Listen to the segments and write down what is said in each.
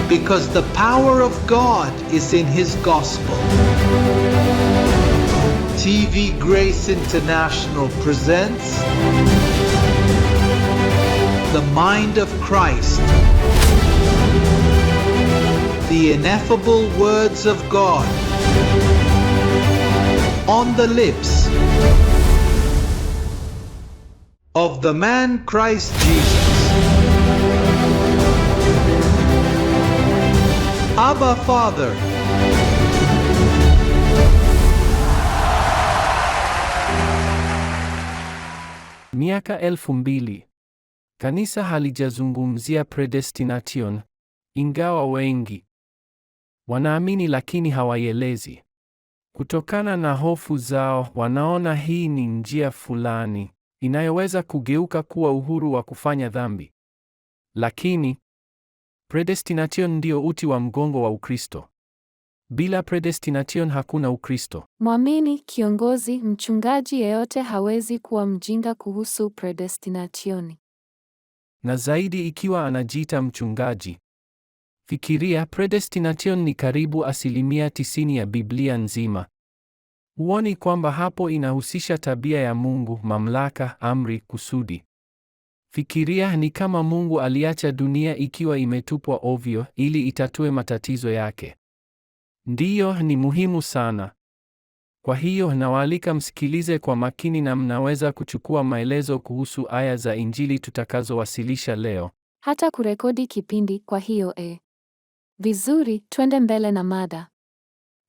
because the power of God is in His gospel. TV Grace International presents The Mind of Christ, the ineffable words of God on the lips of the man Christ Jesus. Abba Father. Miaka 2000. Kanisa halijazungumzia predestination, ingawa wengi wanaamini lakini hawaielezi. Kutokana na hofu zao, wanaona hii ni njia fulani inayoweza kugeuka kuwa uhuru wa kufanya dhambi. Lakini predestination ndio uti wa mgongo wa Ukristo. Bila predestination hakuna Ukristo. Mwamini, kiongozi, mchungaji yeyote hawezi kuwa mjinga kuhusu predestination. Na zaidi ikiwa anajiita mchungaji. Fikiria, predestination ni karibu 90% ya Biblia nzima. Huoni kwamba hapo inahusisha tabia ya Mungu, mamlaka, amri, kusudi? Fikiria, ni kama Mungu aliacha dunia ikiwa imetupwa ovyo ili itatue matatizo yake. Ndiyo, ni muhimu sana. Kwa hiyo nawaalika msikilize kwa makini, na mnaweza kuchukua maelezo kuhusu aya za Injili tutakazowasilisha leo. Hata kurekodi kipindi, kwa hiyo vizuri, twende mbele na mada.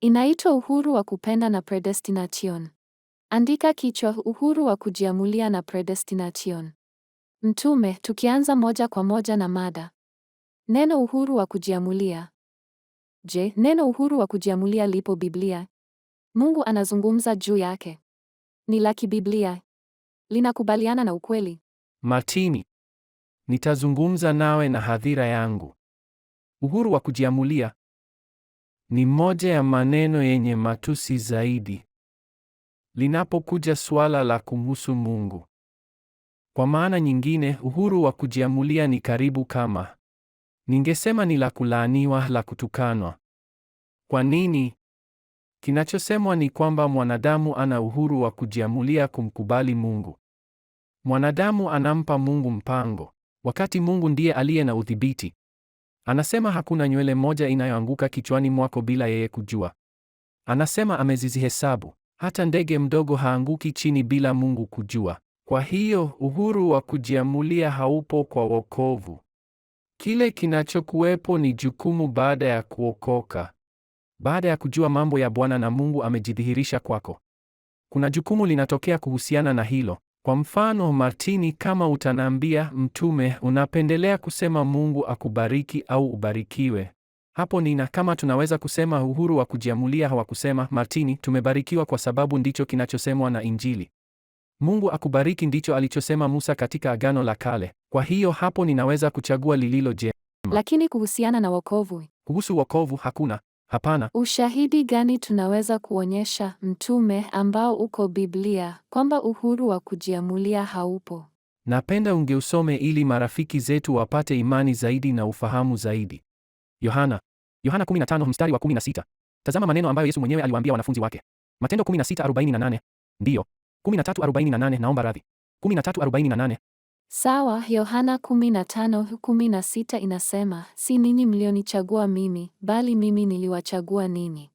Inaitwa uhuru wa kupenda na predestination. Andika kichwa: uhuru wa kujiamulia na predestination. Mtume, tukianza moja kwa moja na mada. Neno uhuru wa kujiamulia. Je, neno uhuru wa kujiamulia lipo Biblia? Mungu anazungumza juu yake? Ni la kibiblia? Linakubaliana na ukweli? Martini, nitazungumza nawe na hadhira yangu. Uhuru wa kujiamulia ni moja ya maneno yenye matusi zaidi linapokuja suala la kumhusu Mungu. Kwa maana nyingine, uhuru wa kujiamulia ni karibu kama, ningesema ni la kulaaniwa, la kutukanwa. Kwa nini? Kinachosemwa ni kwamba mwanadamu ana uhuru wa kujiamulia kumkubali Mungu. Mwanadamu anampa Mungu mpango, wakati Mungu ndiye aliye na udhibiti. Anasema hakuna nywele moja inayoanguka kichwani mwako bila yeye kujua. Anasema amezihesabu. Hata ndege mdogo haanguki chini bila Mungu kujua. Kwa hiyo uhuru wa kujiamulia haupo kwa wokovu. Kile kinachokuwepo ni jukumu baada ya kuokoka. Baada ya kujua mambo ya Bwana na Mungu amejidhihirisha kwako, kuna jukumu linatokea kuhusiana na hilo. Kwa mfano, Martini, kama utaniambia, mtume, unapendelea kusema Mungu akubariki au ubarikiwe, hapo kama tunaweza kusema uhuru wa kujiamulia. Hawakusema, Martini, tumebarikiwa kwa sababu ndicho kinachosemwa na Injili. Mungu akubariki ndicho alichosema Musa katika Agano la Kale. Kwa hiyo hapo ninaweza kuchagua lililo jema. Lakini kuhusiana na wokovu? Kuhusu wokovu hakuna. Hapana. Ushahidi gani tunaweza kuonyesha, mtume, ambao uko Biblia, kwamba uhuru wa kujiamulia haupo? Napenda ungeusome ili marafiki zetu wapate imani zaidi na ufahamu zaidi. Yohana 15 mstari wa 16. Tazama maneno ambayo Yesu mwenyewe aliwaambia wanafunzi wake. Matendo 16:48. Ndiyo. 13:48, naomba radhi. 13:48. Sawa, Yohana 15:16 inasema, si ninyi mlionichagua mimi, bali mimi niliwachagua ninyi.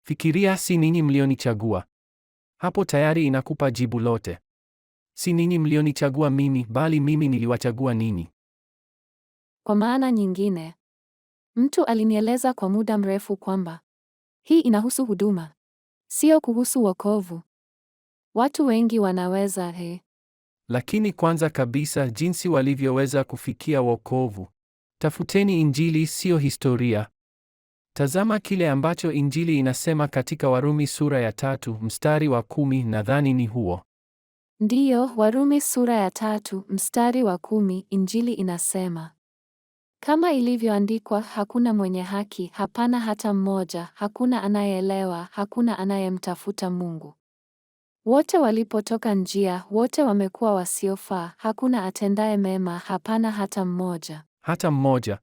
Fikiria, si ninyi mlionichagua. Hapo tayari inakupa jibu lote. Si ninyi mlionichagua mimi, bali mimi niliwachagua ninyi. Kwa maana nyingine, mtu alinieleza kwa muda mrefu kwamba hii inahusu huduma, sio kuhusu wokovu. Watu wengi wanaweza Lakini kwanza kabisa, jinsi walivyoweza kufikia wokovu. Tafuteni Injili, sio historia. Tazama kile ambacho Injili inasema katika Warumi sura ya 3 mstari wa 10, nadhani ni huo. Ndiyo, Warumi sura ya 3 mstari wa 10, Injili inasema, kama ilivyoandikwa, hakuna mwenye haki, hapana hata mmoja, hakuna anayeelewa, hakuna anayemtafuta Mungu. Wote walipotoka njia, wote wamekuwa wasiofaa, hakuna atendaye mema, hapana hata mmoja. Hata mmoja.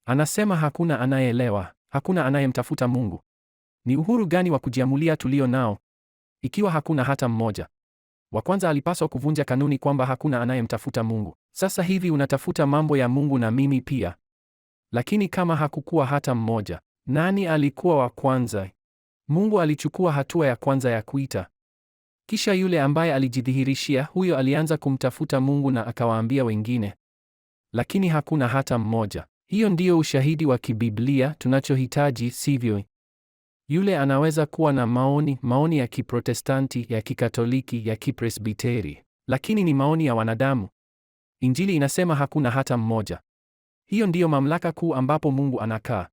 Anasema hakuna anayeelewa, hakuna anayemtafuta Mungu. Ni uhuru gani wa kujiamulia tulio nao, ikiwa hakuna hata mmoja? Wa kwanza alipaswa kuvunja kanuni kwamba hakuna anayemtafuta Mungu. Sasa hivi unatafuta mambo ya Mungu na mimi pia. Lakini kama hakukuwa hata mmoja, nani alikuwa wa kwanza? Mungu alichukua hatua ya kwanza ya kuita. Kisha yule ambaye alijidhihirishia, huyo alianza kumtafuta Mungu na akawaambia wengine. Lakini hakuna hata mmoja. Hiyo ndiyo ushahidi wa kibiblia tunachohitaji, sivyo? Yule anaweza kuwa na maoni ya Kiprotestanti, ya Kikatoliki, ya Kipresbiteri, lakini ni maoni ya wanadamu. Injili inasema hakuna hata mmoja. Hiyo ndiyo mamlaka kuu ambapo Mungu anakaa.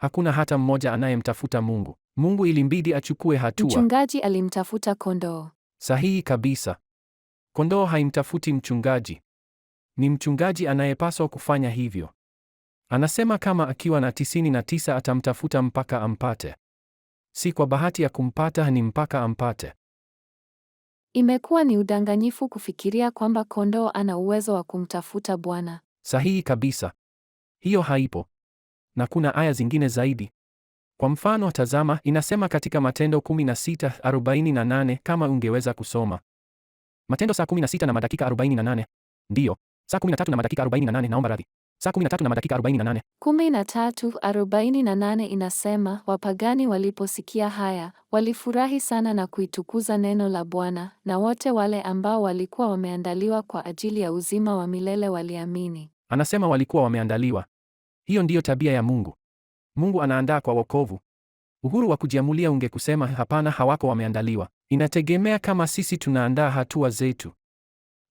Hakuna hata mmoja anayemtafuta Mungu. Mungu ilimbidi achukue hatua. Mchungaji alimtafuta kondoo. Sahihi kabisa. Kondoo haimtafuti mchungaji. Ni mchungaji anayepaswa kufanya hivyo. Anasema kama akiwa na 99 atamtafuta mpaka ampate. Si kwa bahati ya kumpata, ni mpaka ampate. Imekuwa ni udanganyifu kufikiria kwamba kondoo ana uwezo wa kumtafuta Bwana. Sahihi kabisa. Hiyo haipo. Na kuna aya zingine zaidi. Kwa mfano, tazama, inasema katika Matendo 16:48, kama ungeweza kusoma. Matendo saa 16 na madakika 48. Ndiyo, saa 13 na madakika 48, naomba radhi. Saa 13 na madakika 48. 13:48 inasema, wapagani waliposikia haya, walifurahi sana na kuitukuza neno la Bwana, na wote wale ambao walikuwa wameandaliwa kwa ajili ya uzima wa milele waliamini. Anasema walikuwa wameandaliwa. Hiyo ndiyo tabia ya Mungu. Mungu anaandaa kwa wokovu. Uhuru wa kujiamulia ungekusema hapana, hawako wameandaliwa. Inategemea kama sisi tunaandaa hatua zetu.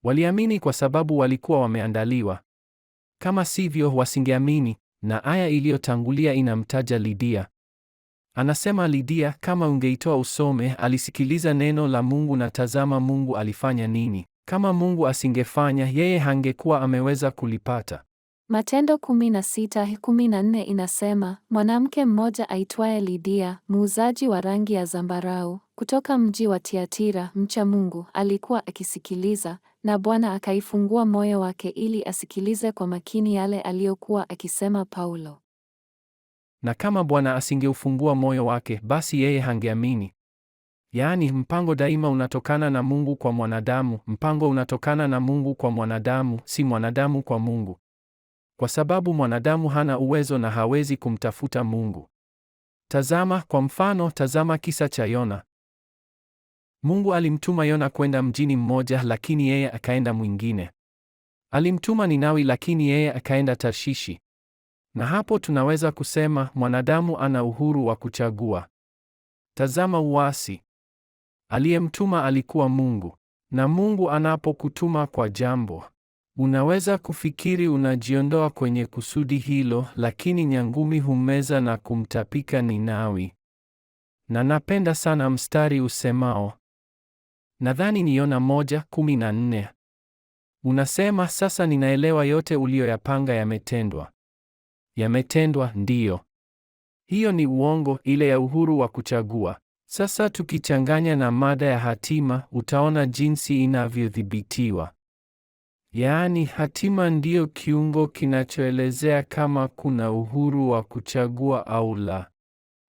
Waliamini kwa sababu walikuwa wameandaliwa. Kama sivyo, wasingeamini. Na aya iliyotangulia inamtaja Lidia. Anasema Lidia, kama ungeitoa usome, alisikiliza neno la Mungu na tazama Mungu alifanya nini. Kama Mungu asingefanya, yeye hangekuwa ameweza kulipata. Matendo 16:14 inasema, mwanamke mmoja aitwaye Lidia, muuzaji wa rangi ya zambarau, kutoka mji wa Tiatira, mcha Mungu, alikuwa akisikiliza, na Bwana akaifungua moyo wake ili asikilize kwa makini yale aliyokuwa akisema Paulo. Na kama Bwana asingeufungua moyo wake, basi yeye hangeamini. Yaani, mpango daima unatokana na Mungu kwa mwanadamu. Mpango unatokana na Mungu kwa mwanadamu, si mwanadamu kwa Mungu. Kwa sababu mwanadamu hana uwezo na hawezi kumtafuta Mungu. Tazama, kwa mfano, tazama kisa cha Yona. Mungu alimtuma Yona kwenda mjini mmoja, lakini yeye akaenda mwingine. Alimtuma Ninawi, lakini yeye akaenda Tarshishi. Na hapo tunaweza kusema mwanadamu ana uhuru wa kuchagua. Tazama uasi. Aliyemtuma alikuwa Mungu. Na Mungu anapokutuma kwa jambo, unaweza kufikiri unajiondoa kwenye kusudi hilo, lakini nyangumi humeza na kumtapika Ninawi. Na napenda sana mstari usemao, nadhani ni Yona 1:14. Unasema, sasa ninaelewa yote uliyoyapanga yametendwa. Yametendwa, ndiyo. Hiyo ni uongo, ile ya uhuru wa kuchagua. Sasa tukichanganya na mada ya hatima, utaona jinsi inavyodhibitiwa. Yaani, hatima ndiyo kiungo kinachoelezea kama kuna uhuru wa kuchagua au la.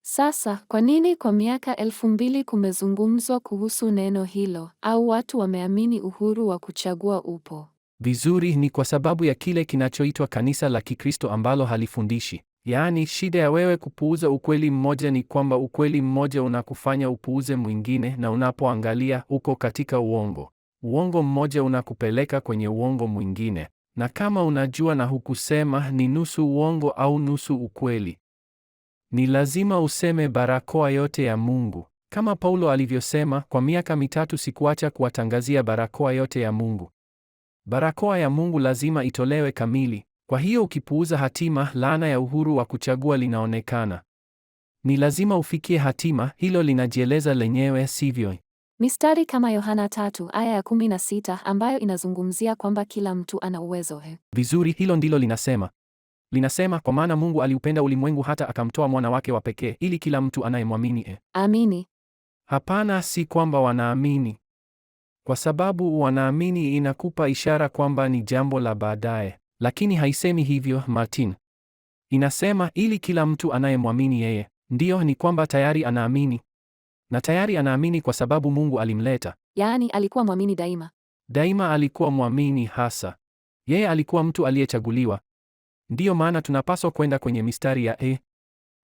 Sasa, kwa nini kwa miaka 2000 kumezungumzwa kuhusu neno hilo, au watu wameamini uhuru wa kuchagua upo? Vizuri, ni kwa sababu ya kile kinachoitwa kanisa la Kikristo ambalo halifundishi. Yaani, shida ya wewe kupuuza ukweli mmoja ni kwamba ukweli mmoja unakufanya upuuze mwingine, na unapoangalia uko katika uongo. Uongo mmoja unakupeleka kwenye uongo mwingine. Na kama unajua na hukusema, ni nusu uongo au nusu ukweli. Ni lazima useme barakoa yote ya Mungu. Kama Paulo alivyosema, kwa miaka 3 sikuacha kuwatangazia barakoa yote ya Mungu. Barakoa ya Mungu lazima itolewe kamili. Kwa hiyo ukipuuza hatima, laana ya uhuru wa kuchagua linaonekana. Ni lazima ufikie hatima, hilo linajieleza lenyewe, sivyo? Mistari kama Yohana 3:16 ambayo inazungumzia kwamba kila mtu ana uwezo. Vizuri, hilo ndilo linasema. Linasema, kwa maana Mungu aliupenda ulimwengu hata akamtoa mwana wake wa pekee, ili kila mtu anayemwamini amini. Hapana, si kwamba wanaamini. Kwa sababu wanaamini inakupa ishara kwamba ni jambo la baadaye. Lakini haisemi hivyo, Martin. Inasema ili kila mtu anayemwamini yeye. Ndiyo, ni kwamba tayari anaamini. Na tayari anaamini kwa sababu Mungu alimleta. Yaani alikuwa mwamini daima. Daima alikuwa mwamini hasa. Yeye alikuwa mtu aliyechaguliwa. Ndiyo maana tunapaswa kwenda kwenye mistari ya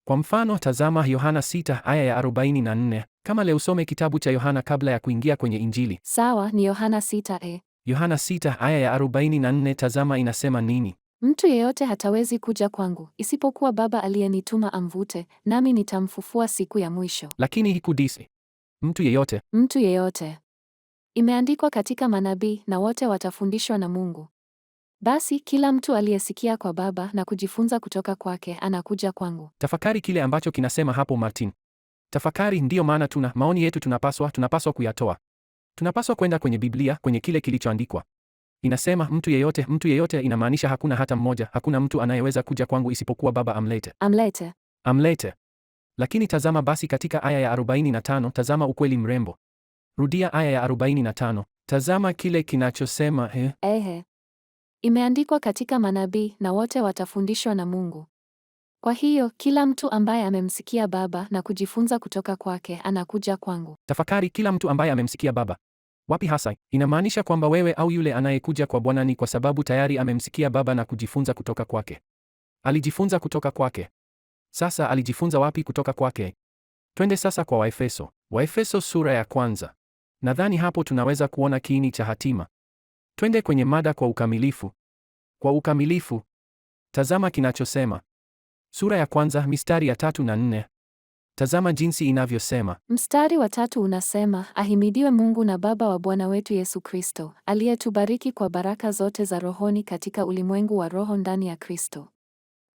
Kwa mfano, tazama Yohana 6 aya ya 44. Kama leo usome kitabu cha Yohana kabla ya kuingia kwenye Injili. Sawa, ni Yohana 6. Yohana 6 aya ya 44, tazama inasema nini? Mtu yeyote hatawezi kuja kwangu, isipokuwa Baba aliyenituma amvute, nami nitamfufua siku ya mwisho. Lakini hikudisi. Mtu yeyote. Mtu yeyote. Imeandikwa katika manabii, na wote watafundishwa na Mungu. Basi kila mtu aliyesikia kwa Baba na kujifunza kutoka kwake anakuja kwangu. Tafakari kile ambacho kinasema hapo Martin. Tafakari, ndiyo maana tuna maoni yetu tunapaswa kuyatoa. Tunapaswa kwenda kwenye Biblia, kwenye kile kilichoandikwa. Inasema mtu yeyote inamaanisha hakuna hata mmoja, hakuna mtu anayeweza kuja kwangu isipokuwa Baba amlete. Lakini tazama basi katika aya ya 45, tazama ukweli mrembo. Rudia aya ya 45. Tazama kile kinachosema Imeandikwa katika manabii, na wote watafundishwa na Mungu. Kwa hiyo kila mtu ambaye amemsikia Baba na kujifunza kutoka kwake anakuja kwangu. Tafakari, kila mtu ambaye amemsikia Baba. Wapi hasa? Inamaanisha kwamba wewe au yule anayekuja kwa Bwana ni kwa sababu tayari amemsikia Baba na kujifunza kutoka kwake. Alijifunza kutoka kwake. Sasa alijifunza wapi kutoka kwake? Twende sasa kwa Waefeso. Waefeso sura ya 1. Nadhani hapo tunaweza kuona kiini cha hatima. Twende kwenye mada kwa ukamilifu. Kwa ukamilifu. Tazama kinachosema. Sura ya 1 mistari ya 3 na 4. Tazama jinsi inavyosema. Mstari wa 3 unasema, ahimidiwe Mungu na Baba wa Bwana wetu Yesu Kristo, aliyetubariki kwa baraka zote za rohoni katika ulimwengu wa roho ndani ya Kristo.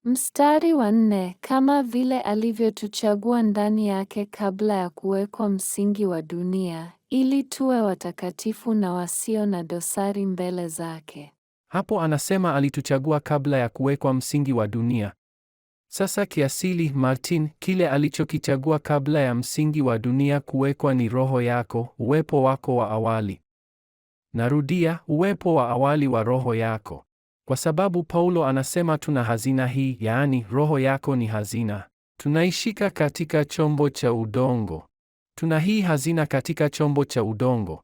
Mstari wa 4, kama vile alivyotuchagua ndani yake kabla ya kuwekwa msingi wa dunia, ili tuwe watakatifu na wasio na dosari mbele zake. Hapo anasema alituchagua kabla ya kuwekwa msingi wa dunia. Sasa kiasili, Martin, kile alichokichagua kabla ya msingi wa dunia kuwekwa ni roho yako, uwepo wako wa awali. Narudia, uwepo wa awali wa roho yako. Kwa sababu Paulo anasema tuna hazina hii, yaani roho yako ni hazina. Tunaishika katika chombo cha udongo. Tuna hii hazina katika chombo cha udongo.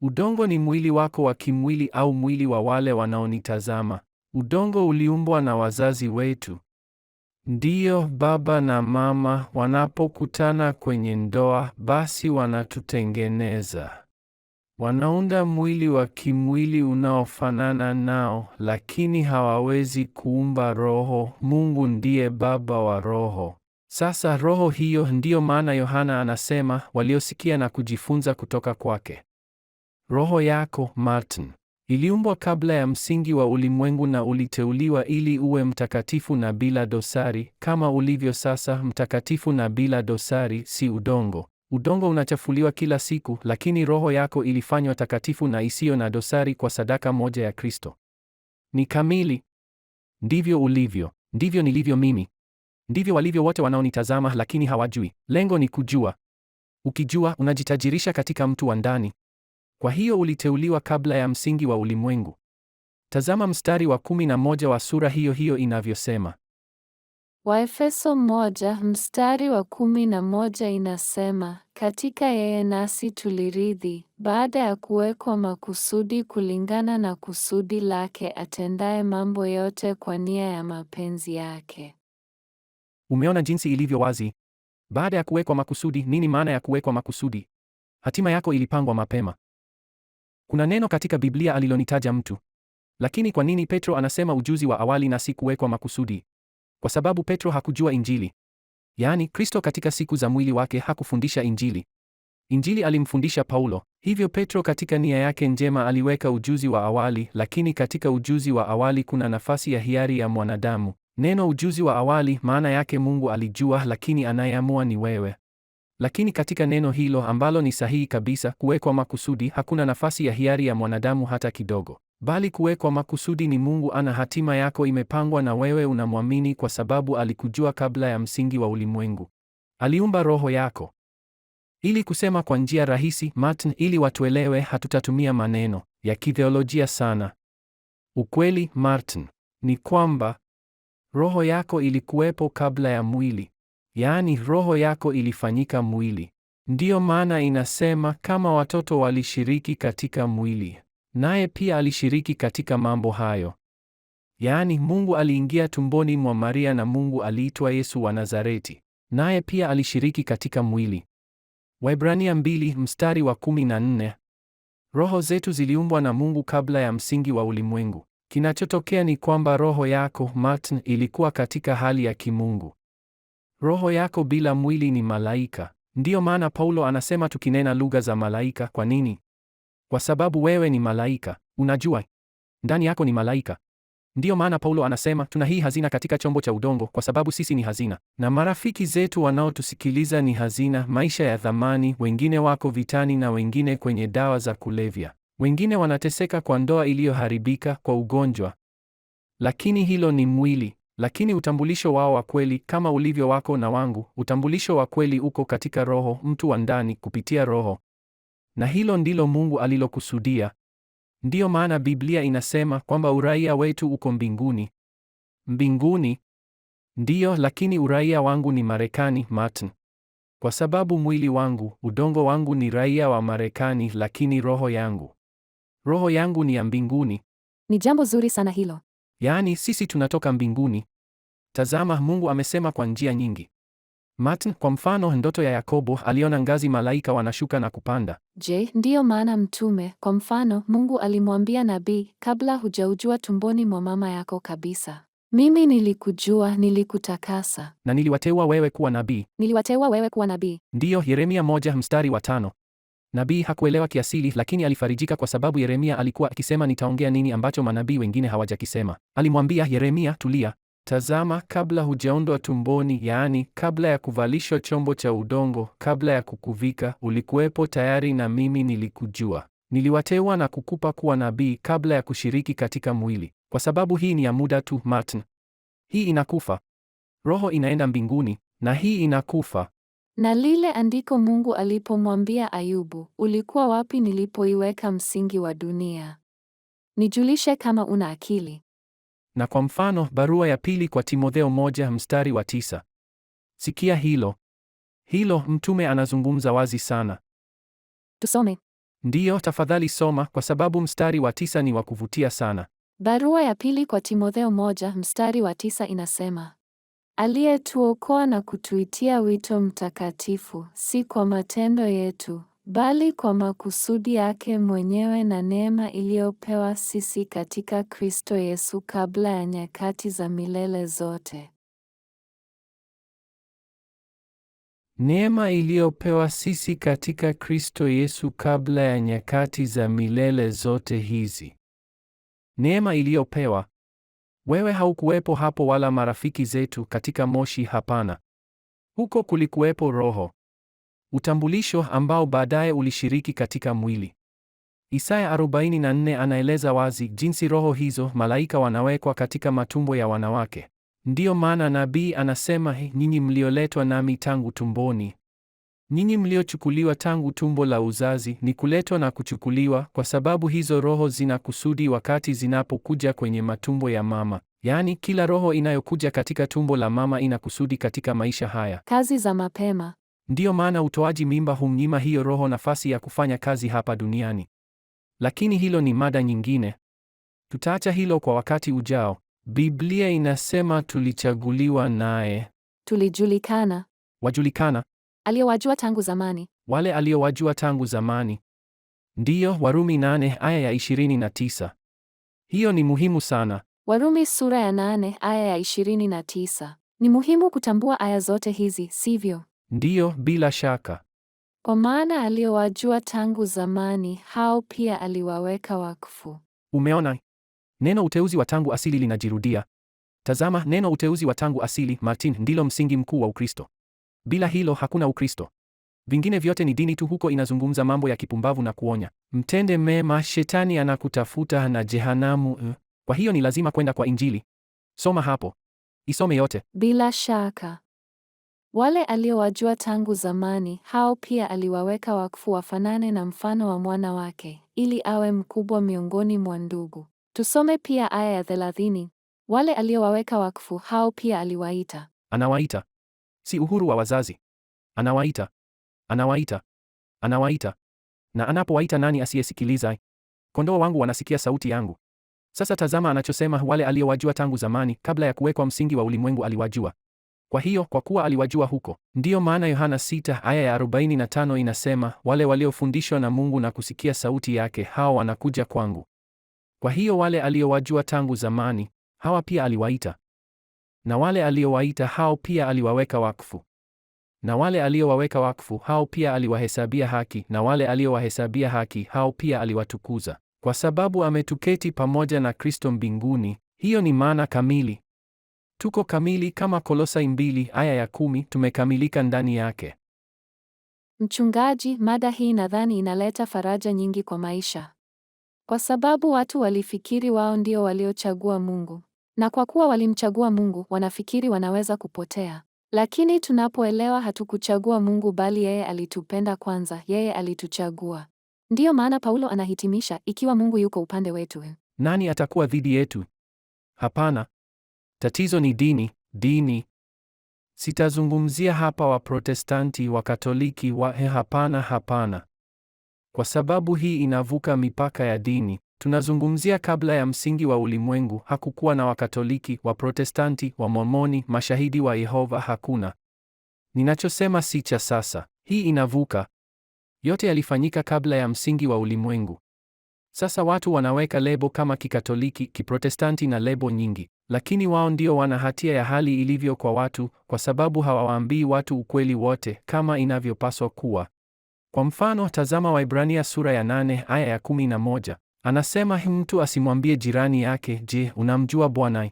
Udongo ni mwili wako wa kimwili au mwili wa wale wanaonitazama. Udongo uliumbwa na wazazi wetu. Ndiyo, baba na mama wanapokutana kwenye ndoa, basi wanatutengeneza. Wanaunda mwili wa kimwili unaofanana nao, lakini hawawezi kuumba roho. Mungu ndiye baba wa roho. Sasa roho hiyo, ndiyo maana Yohana anasema waliosikia na kujifunza kutoka kwake. Roho yako, Martin, iliumbwa kabla ya msingi wa ulimwengu na uliteuliwa ili uwe mtakatifu na bila dosari, kama ulivyo sasa mtakatifu na bila dosari, si udongo. Udongo unachafuliwa kila siku, lakini roho yako ilifanywa takatifu na isiyo na dosari kwa sadaka moja ya Kristo. Ni kamili. Ndivyo ulivyo, ndivyo nilivyo mimi. Ndivyo walivyo wote wanaonitazama, lakini hawajui. Lengo ni kujua. Ukijua, unajitajirisha katika mtu wa ndani. Kwa hiyo uliteuliwa kabla ya msingi wa ulimwengu. Tazama mstari wa 11 wa sura hiyo hiyo inavyosema. Waefeso 1 mstari wa 11 inasema, katika yeye nasi tulirithi, baada ya kuwekwa makusudi kulingana na kusudi lake, atendaye mambo yote kwa nia ya mapenzi yake. Umeona jinsi ilivyo wazi? Baada ya kuwekwa makusudi. Nini maana ya kuwekwa makusudi? Hatima yako ilipangwa mapema. Kuna neno katika Biblia alilonitaja mtu. Lakini kwa nini Petro anasema ujuzi wa awali na si kuwekwa makusudi? Kwa sababu Petro hakujua Injili. Yaani, Kristo katika siku za mwili wake hakufundisha Injili. Injili alimfundisha Paulo. Hivyo Petro katika nia yake njema aliweka ujuzi wa awali, lakini katika ujuzi wa awali kuna nafasi ya hiari ya mwanadamu. Neno ujuzi wa awali maana yake Mungu alijua, lakini anayeamua ni wewe. Lakini katika neno hilo ambalo ni sahihi kabisa, kuwekwa makusudi, hakuna nafasi ya hiari ya mwanadamu hata kidogo. Bali kuwekwa makusudi ni Mungu ana hatima yako imepangwa na wewe unamwamini kwa sababu alikujua kabla ya msingi wa ulimwengu. Aliumba roho yako. Ili kusema kwa njia rahisi, Martin, ili watuelewe, hatutatumia maneno ya kitheolojia sana. Ukweli, Martin, ni kwamba Roho yako ilikuwepo kabla ya mwili, yaani roho yako ilifanyika mwili. Ndiyo maana inasema kama watoto walishiriki katika mwili, naye pia alishiriki katika mambo hayo. Yaani Mungu aliingia tumboni mwa Maria na Mungu aliitwa Yesu wa Nazareti, naye pia alishiriki katika mwili. Waebrania 2 mstari wa 14. Roho zetu ziliumbwa na Mungu kabla ya msingi wa ulimwengu. Kinachotokea ni kwamba roho yako, Martin, ilikuwa katika hali ya kimungu. Roho yako bila mwili ni malaika. Ndiyo maana Paulo anasema tukinena lugha za malaika. Kwa nini? Kwa sababu wewe ni malaika. Unajua, ndani yako ni malaika. Ndiyo maana Paulo anasema tuna hii hazina katika chombo cha udongo, kwa sababu sisi ni hazina, na marafiki zetu wanaotusikiliza ni hazina, maisha ya thamani. Wengine wako vitani na wengine kwenye dawa za kulevya. Wengine wanateseka kwa ndoa iliyoharibika, kwa ugonjwa. Lakini hilo ni mwili. Lakini utambulisho wao wa kweli, kama ulivyo wako na wangu, utambulisho wa kweli uko katika roho, mtu wa ndani, kupitia roho. Na hilo ndilo Mungu alilokusudia. Ndiyo maana Biblia inasema kwamba uraia wetu uko mbinguni. Mbinguni? Ndiyo, lakini uraia wangu ni Marekani, Martin. Kwa sababu mwili wangu, udongo wangu ni raia wa Marekani, lakini roho yangu ni ya mbinguni. Ni jambo zuri sana hilo. Yaani sisi tunatoka mbinguni. Tazama, Mungu amesema kwa njia nyingi. Martin, kwa mfano, ndoto ya Yakobo aliona ngazi malaika wanashuka na kupanda. Je, ndiyo maana mtume, kwa mfano, Mungu alimwambia nabii, kabla hujaujua tumboni mwa mama yako kabisa, mimi nilikujua, nilikutakasa. Na niliwateua wewe kuwa nabii. Niliwateua wewe kuwa nabii. Ndiyo, Yeremia 1 mstari wa 5. Nabii hakuelewa kiasili, lakini alifarijika kwa sababu Yeremia alikuwa akisema nitaongea nini ambacho manabii wengine hawajakisema. Alimwambia Yeremia, tulia. Tazama, kabla hujaundwa tumboni, yaani kabla ya kuvalishwa chombo cha udongo, kabla ya kukuvika, ulikuwepo tayari na mimi nilikujua. Niliwateua na kukupa kuwa nabii kabla ya kushiriki katika mwili. Kwa sababu hii ni ya muda tu, Martin. Hii inakufa. Roho inaenda mbinguni, na hii inakufa. Na lile andiko Mungu alipomwambia Ayubu, ulikuwa wapi nilipoiweka msingi wa dunia? Nijulishe kama una akili. Na kwa mfano, barua ya pili kwa Timotheo 1 mstari wa 9. Sikia hilo. Hilo mtume anazungumza wazi sana. Tusome. Ndiyo, tafadhali soma, kwa sababu mstari wa 9 ni wa kuvutia sana. Barua ya pili kwa Timotheo 1 mstari wa 9 inasema, aliyetuokoa na kutuitia wito mtakatifu, si kwa matendo yetu, bali kwa makusudi yake mwenyewe na neema iliyopewa sisi katika Kristo Yesu kabla ya nyakati za milele zote. Neema iliyopewa sisi katika Kristo Yesu kabla ya nyakati za milele zote hizi. Neema iliyopewa. Wewe haukuwepo hapo wala marafiki zetu katika Moshi, hapana. Huko kulikuwepo Roho. Utambulisho ambao baadaye ulishiriki katika mwili. Isaya 44 anaeleza wazi jinsi roho hizo, malaika, wanawekwa katika matumbo ya wanawake. Ndiyo maana nabii anasema, nyinyi mlioletwa nami tangu tumboni. Nyinyi mliochukuliwa tangu tumbo la uzazi, ni kuletwa na kuchukuliwa, kwa sababu hizo roho zina kusudi wakati zinapokuja kwenye matumbo ya mama. Yaani kila roho inayokuja katika tumbo la mama ina kusudi katika maisha haya. Kazi za mapema. Ndiyo maana utoaji mimba humnyima hiyo roho nafasi ya kufanya kazi hapa duniani. Lakini hilo ni mada nyingine. Tutaacha hilo kwa wakati ujao. Biblia inasema tulichaguliwa naye. Tulijulikana. Wajulikana. Aliyowajua tangu zamani. Wale aliyowajua tangu zamani. Ndiyo, Warumi 8 aya ya 29. Hiyo ni muhimu sana. Warumi sura ya 8 aya ya 29. Ni muhimu kutambua aya zote hizi, sivyo? Ndiyo, bila shaka. Kwa maana aliyowajua tangu zamani, hao pia aliwaweka wakfu. Umeona? Neno uteuzi wa tangu asili linajirudia. Tazama, neno uteuzi wa tangu asili, Martin, ndilo msingi mkuu wa Ukristo. Bila hilo hakuna Ukristo. Vingine vyote ni dini tu, huko inazungumza mambo ya kipumbavu na kuonya. Mtende mema, shetani anakutafuta na jehanamu. Kwa hiyo ni lazima kwenda kwa Injili. Soma hapo. Isome yote. Bila shaka. Wale aliowajua tangu zamani, hao pia aliwaweka wakfu wafanane na mfano wa mwana wake, ili awe mkubwa miongoni mwa ndugu. Tusome pia aya ya 30. Wale aliowaweka wakfu, hao pia aliwaita. Anawaita. Si uhuru wa wazazi. Anawaita. Anawaita. Anawaita. Na anapowaita, nani asiyesikiliza? Kondoo wangu wanasikia sauti yangu. Sasa tazama anachosema, wale aliowajua tangu zamani, kabla ya kuwekwa msingi wa ulimwengu aliwajua. Kwa hiyo, kwa kuwa aliwajua huko, ndiyo maana Yohana 6 aya ya 45 inasema, wale waliofundishwa na Mungu na kusikia sauti yake, hao wanakuja kwangu. Kwa hiyo wale aliowajua tangu zamani, hawa pia aliwaita. Na wale aliowaita, hao pia aliwaweka wakfu. Na wale aliowaweka wakfu, hao pia aliwahesabia haki, na wale aliowahesabia haki, hao pia aliwatukuza. Kwa sababu ametuketi pamoja na Kristo mbinguni. Hiyo ni maana kamili. Tuko kamili kama Kolosai 2 aya ya 10, tumekamilika ndani yake. Mchungaji, mada hii nadhani inaleta faraja nyingi kwa maisha. Kwa sababu watu walifikiri wao ndio waliochagua Mungu. Na kwa kuwa walimchagua Mungu, wanafikiri wanaweza kupotea. Lakini tunapoelewa hatukuchagua Mungu bali yeye alitupenda kwanza, yeye alituchagua. Ndiyo maana Paulo anahitimisha, ikiwa Mungu yuko upande wetu, nani atakuwa dhidi yetu? Hapana. Tatizo ni dini. Sitazungumzia hapa Waprotestanti, Wakatoliki, hapana. Kwa sababu hii inavuka mipaka ya dini. Tunazungumzia kabla ya msingi wa ulimwengu, hakukuwa na Wakatoliki, Waprotestanti, Wamormoni, Mashahidi wa Yehova, hakuna. Ninachosema si cha sasa. Hii inavuka. Yote yalifanyika kabla ya msingi wa ulimwengu. Sasa watu wanaweka lebo kama Kikatoliki, Kiprotestanti na lebo nyingi, lakini wao ndio wana hatia ya hali ilivyo kwa watu, kwa sababu hawawaambii watu ukweli wote kama inavyopaswa kuwa. Kwa mfano, tazama Waibrania sura ya 8 aya ya 11. Anasema mtu asimwambie jirani yake, je, unamjua Bwana?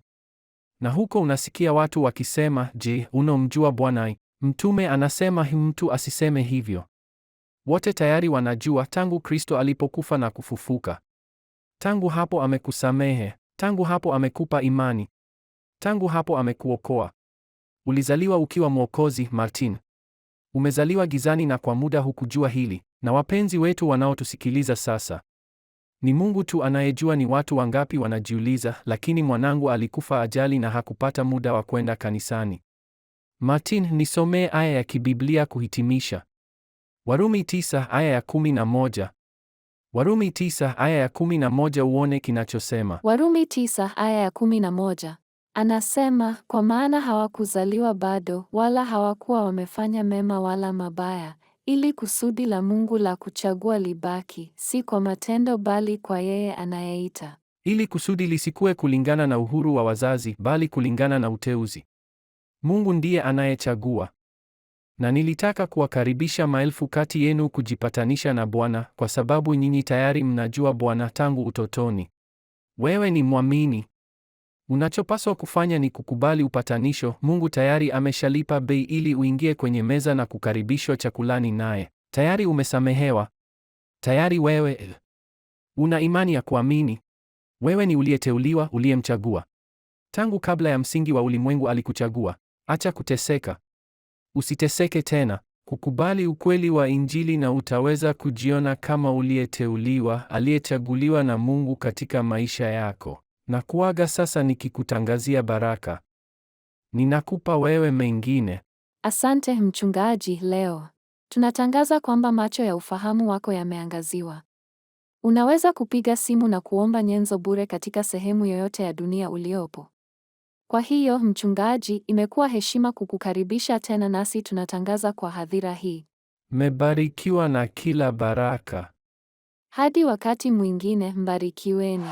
Na huko unasikia watu wakisema, je, unomjua Bwana? Mtume anasema mtu asiseme hivyo. Wote tayari wanajua tangu Kristo alipokufa na kufufuka. Tangu hapo amekusamehe. Tangu hapo amekupa imani. Tangu hapo amekuokoa. Ulizaliwa ukiwa Mwokozi, Martin. Umezaliwa gizani na kwa muda hukujua hili. Na wapenzi wetu wanaotusikiliza sasa, ni Mungu tu anayejua ni watu wangapi wanajiuliza, lakini mwanangu alikufa ajali na hakupata muda wa kwenda kanisani. Martin, nisomee aya ya kibiblia kuhitimisha. Warumi 9 aya ya 11. Warumi 9 aya ya 11, uone kinachosema. Warumi 9 aya ya 11. Anasema, kwa maana hawakuzaliwa bado, wala hawakuwa wamefanya mema wala mabaya, ili kusudi la Mungu la kuchagua libaki, si kwa matendo bali kwa yeye anayeita. Ili kusudi lisikue kulingana na uhuru wa wazazi, bali kulingana na uteuzi. Mungu ndiye anayechagua. Na nilitaka kuwakaribisha maelfu kati yenu kujipatanisha na Bwana, kwa sababu nyinyi tayari mnajua Bwana tangu utotoni. Wewe ni mwamini. Unachopaswa kufanya ni kukubali upatanisho. Mungu tayari ameshalipa bei ili uingie kwenye meza na kukaribishwa chakulani naye. Tayari umesamehewa. Tayari wewe una imani ya kuamini. Wewe ni uliyeteuliwa, uliyemchagua. Tangu kabla ya msingi wa ulimwengu alikuchagua. Acha kuteseka. Usiteseke tena. Kukubali ukweli wa Injili na utaweza kujiona kama uliyeteuliwa, aliyechaguliwa na Mungu katika maisha yako. Na kuaga sasa nikikutangazia baraka. Ninakupa wewe mengine. Asante mchungaji. Leo tunatangaza kwamba macho ya ufahamu wako yameangaziwa. Unaweza kupiga simu na kuomba nyenzo bure katika sehemu yoyote ya dunia uliopo. Kwa hiyo mchungaji, imekuwa heshima kukukaribisha tena, nasi tunatangaza kwa hadhira hii. Mmebarikiwa na kila baraka. Hadi wakati mwingine, mbarikiweni.